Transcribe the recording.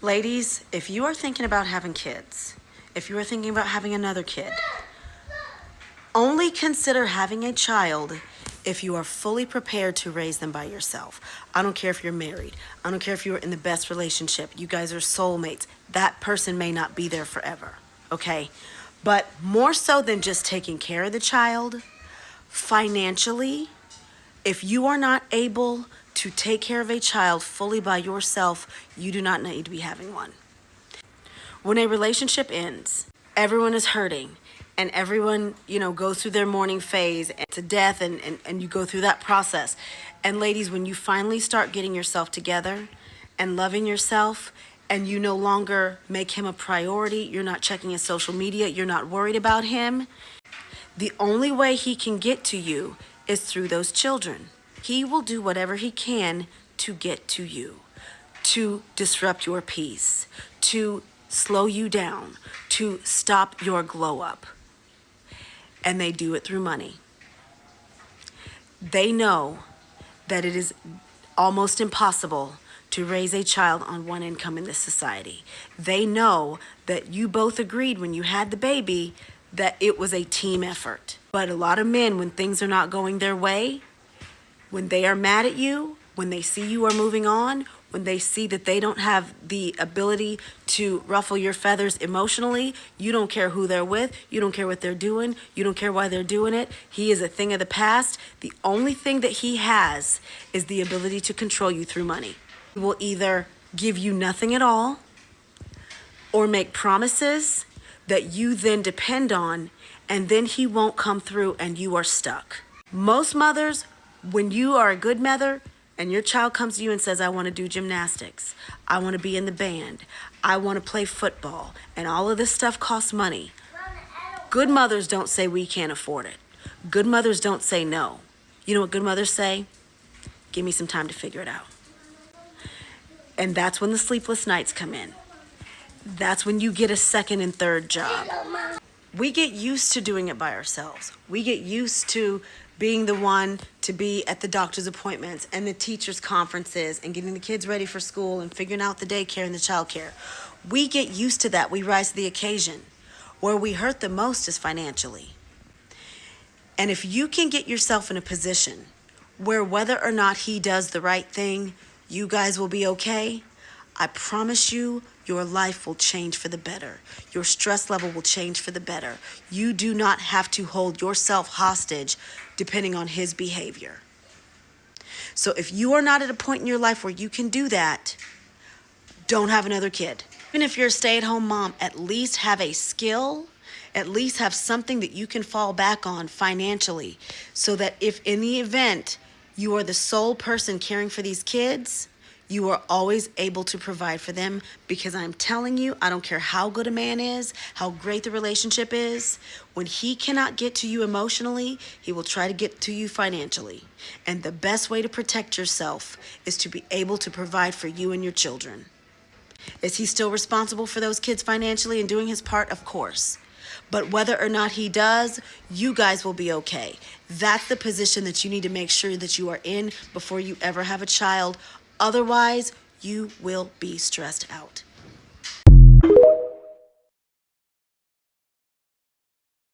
Ladies, if you are thinking about having kids, if you are thinking about having another kid, only consider having a child if you are fully prepared to raise them by yourself. I don't care if you're married. I don't care if you're in the best relationship. You guys are soulmates. That person may not be there forever, okay? But more so than just taking care of the child, financially, if you are not able to take care of a child fully by yourself, you do not need to be having one. When a relationship ends, everyone is hurting and everyone, goes through their mourning phase and to death and you go through that process. And ladies, when you finally start getting yourself together and loving yourself and you no longer make him a priority, you're not checking his social media, you're not worried about him, the only way he can get to you is through those children. He will do whatever he can to get to you, to disrupt your peace, to slow you down, to stop your glow up. And they do it through money. They know that it is almost impossible to raise a child on one income in this society. They know that you both agreed when you had the baby that it was a team effort. But a lot of men, when things are not going their way, when they are mad at you, when they see you are moving on, when they see that they don't have the ability to ruffle your feathers emotionally, you don't care who they're with, you don't care what they're doing, you don't care why they're doing it. He is a thing of the past. The only thing that he has is the ability to control you through money. He will either give you nothing at all or make promises that you then depend on, and then he won't come through and you are stuck. Most mothers, when you are a good mother and your child comes to you and says, I want to do gymnastics, I want to be in the band, I want to play football, and all of this stuff costs money. Good mothers don't say we can't afford it. Good mothers don't say no. You know what good mothers say? Give me some time to figure it out. And that's when the sleepless nights come in. That's when you get a second and third job. We get used to doing it by ourselves. We get used to being the one to be at the doctor's appointments and the teachers' conferences and getting the kids ready for school and figuring out the daycare and the childcare. We get used to that. We rise to the occasion. Where we hurt the most is financially. And if you can get yourself in a position where whether or not he does the right thing, you guys will be okay, I promise you, your life will change for the better. Your stress level will change for the better. You do not have to hold yourself hostage depending on his behavior. So if you are not at a point in your life where you can do that, don't have another kid. Even if you're a stay-at-home mom, at least have a skill, at least have something that you can fall back on financially, so that if in the event you are the sole person caring for these kids, you are always able to provide for them. Because I'm telling you, I don't care how good a man is, how great the relationship is, when he cannot get to you emotionally, he will try to get to you financially. And the best way to protect yourself is to be able to provide for you and your children. Is he still responsible for those kids financially and doing his part? Of course. But whether or not he does, you guys will be okay. That's the position that you need to make sure that you are in before you ever have a child. Otherwise, you will be stressed out.